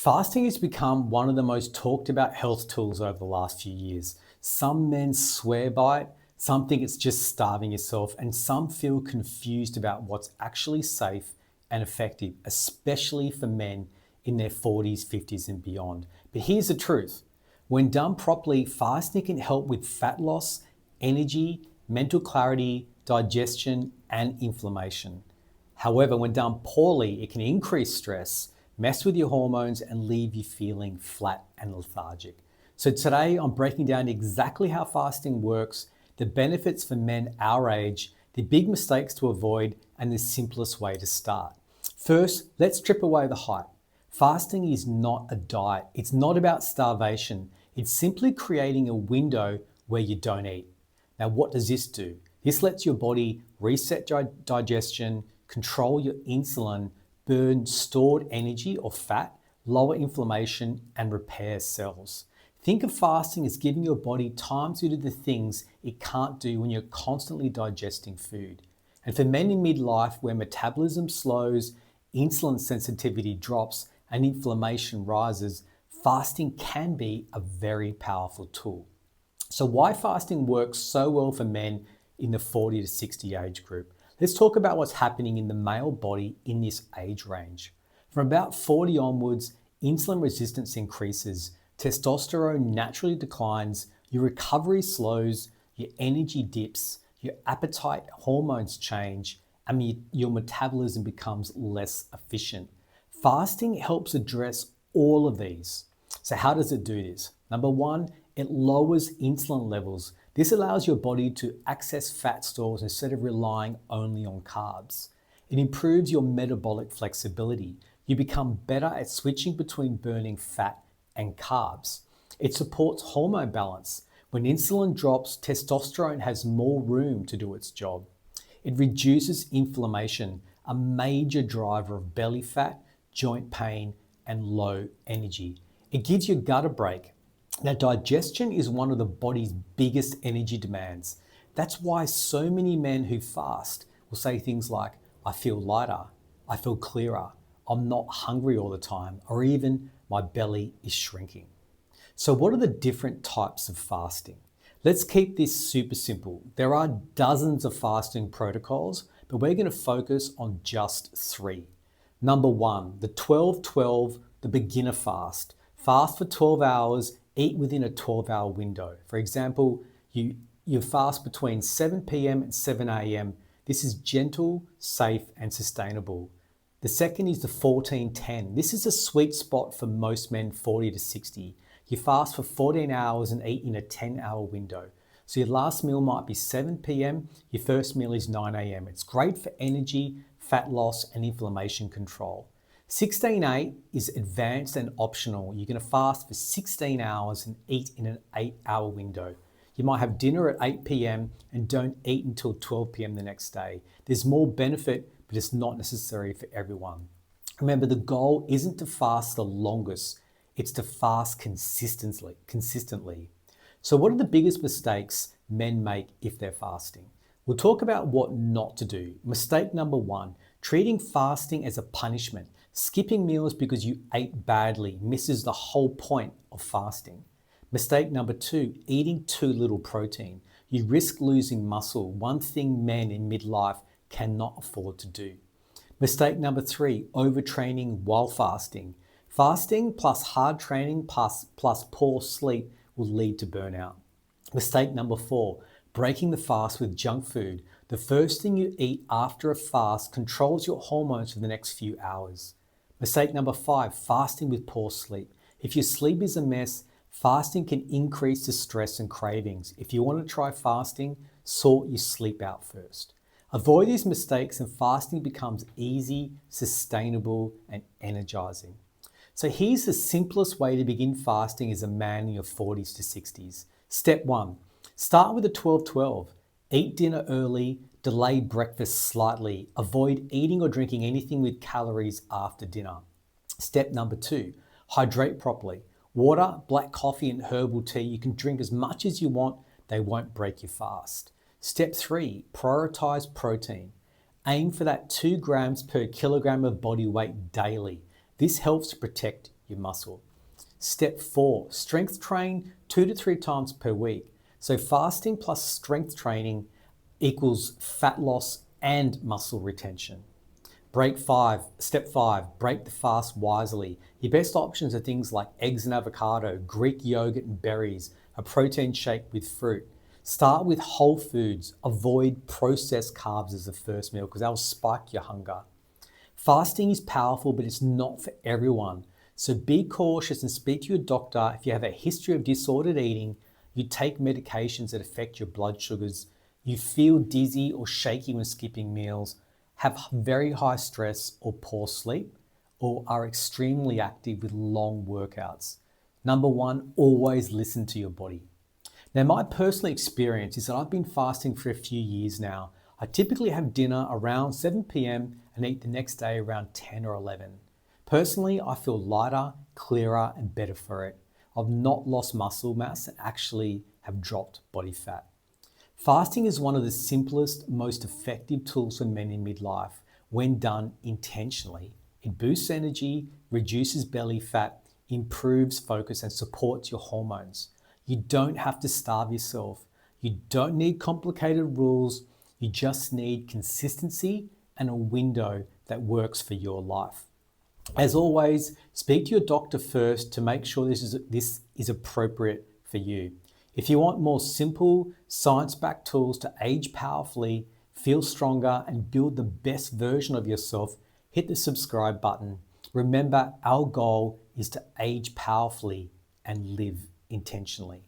Fasting has become one of the most talked about health tools over the last few years. Some men swear by it, some think it's just starving yourself, and some feel confused about what's actually safe and effective, especially for men in their 40s, 50s, and beyond. But here's the truth. When done properly, fasting can help with fat loss, energy, mental clarity, digestion, and inflammation. However, when done poorly, it can increase stress, mess with your hormones, and leave you feeling flat and lethargic. So today I'm breaking down exactly how fasting works, the benefits for men our age, the big mistakes to avoid, and the simplest way to start. First, let's strip away the hype. Fasting is not a diet. It's not about starvation. It's simply creating a window where you don't eat. Now, what does this do? This lets your body reset digestion, control your insulin, burn stored energy or fat, lower inflammation, and repair cells. Think of fasting as giving your body time to do the things it can't do when you're constantly digesting food. And for men in midlife where metabolism slows, insulin sensitivity drops, and inflammation rises, fasting can be a very powerful tool. So why fasting works so well for men in the 40 to 60 age group? Let's talk about what's happening in the male body in this age range. From about 40 onwards, insulin resistance increases, testosterone naturally declines, your recovery slows, your energy dips, your appetite hormones change, and your metabolism becomes less efficient. Fasting helps address all of these. So how does it do this? Number one, it lowers insulin levels. This allows your body to access fat stores instead of relying only on carbs. It improves your metabolic flexibility. You become better at switching between burning fat and carbs. It supports hormone balance. When insulin drops, testosterone has more room to do its job. It reduces inflammation, a major driver of belly fat, joint pain, and low energy. It gives your gut a break. Now, digestion is one of the body's biggest energy demands. That's why so many men who fast will say things like, I feel lighter, I feel clearer, I'm not hungry all the time, or even my belly is shrinking. So what are the different types of fasting? Let's keep this super simple. There are dozens of fasting protocols, but we're going to focus on just three. Number one, the 12-12, the beginner fast. Fast for 12 hours, eat within a 12-hour window. For example, you fast between 7 p.m. and 7 a.m. This is gentle, safe, and sustainable. The second is the 14-10. This is a sweet spot for most men 40 to 60. You fast for 14 hours and eat in a 10-hour window. So your last meal might be 7 p.m., your first meal is 9 a.m. It's great for energy, fat loss, and inflammation control. 16-8 is advanced and optional. You're going to fast for 16 hours and eat in an 8-hour window. You might have dinner at 8 p.m. and don't eat until 12 p.m. the next day. There's more benefit, but it's not necessary for everyone. Remember, the goal isn't to fast the longest, it's to fast consistently. So what are the biggest mistakes men make if they're fasting? We'll talk about what not to do. Mistake number one, treating fasting as a punishment. Skipping meals because you ate badly misses the whole point of fasting. Mistake number two, eating too little protein. You risk losing muscle, one thing men in midlife cannot afford to do. Mistake number three, overtraining while fasting. Fasting plus hard training plus poor sleep will lead to burnout. Mistake number four, breaking the fast with junk food. The first thing you eat after a fast controls your hormones for the next few hours. Mistake number five, fasting with poor sleep. If your sleep is a mess, fasting can increase the stress and cravings. If you want to try fasting, sort your sleep out first. Avoid these mistakes and fasting becomes easy, sustainable, and energizing. So here's the simplest way to begin fasting as a man in your 40s to 60s. Step one, start with a 12-12. Eat dinner early, delay breakfast slightly. Avoid eating or drinking anything with calories after dinner. Step number two, hydrate properly. Water, black coffee, and herbal tea, you can drink as much as you want. They won't break your fast. Step three, prioritize protein. Aim for that 2 grams per kilogram of body weight daily. This helps to protect your muscle. Step 4, strength train 2 to 3 times per week. So fasting plus strength training equals fat loss and muscle retention. Step 5, break the fast wisely. Your best options are things like eggs and avocado, Greek yogurt and berries, a protein shake with fruit. Start with whole foods. Avoid processed carbs as the first meal because they'll spike your hunger. Fasting is powerful, but it's not for everyone. So be cautious and speak to your doctor if you have a history of disordered eating, you take medications that affect your blood sugars, you feel dizzy or shaky when skipping meals, have very high stress or poor sleep, or are extremely active with long workouts. Number 1, always listen to your body. Now, my personal experience is that I've been fasting for a few years now. I typically have dinner around 7 p.m. and eat the next day around 10 or 11. Personally, I feel lighter, clearer, and better for it. I've not lost muscle mass and actually have dropped body fat. Fasting is one of the simplest, most effective tools for men in midlife when done intentionally. It boosts energy, reduces belly fat, improves focus, and supports your hormones. You don't have to starve yourself. You don't need complicated rules. You just need consistency and a window that works for your life. As always, speak to your doctor first to make sure this is appropriate for you. If you want more simple, science-backed tools to age powerfully, feel stronger, and build the best version of yourself, hit the subscribe button. Remember, our goal is to age powerfully and live intentionally.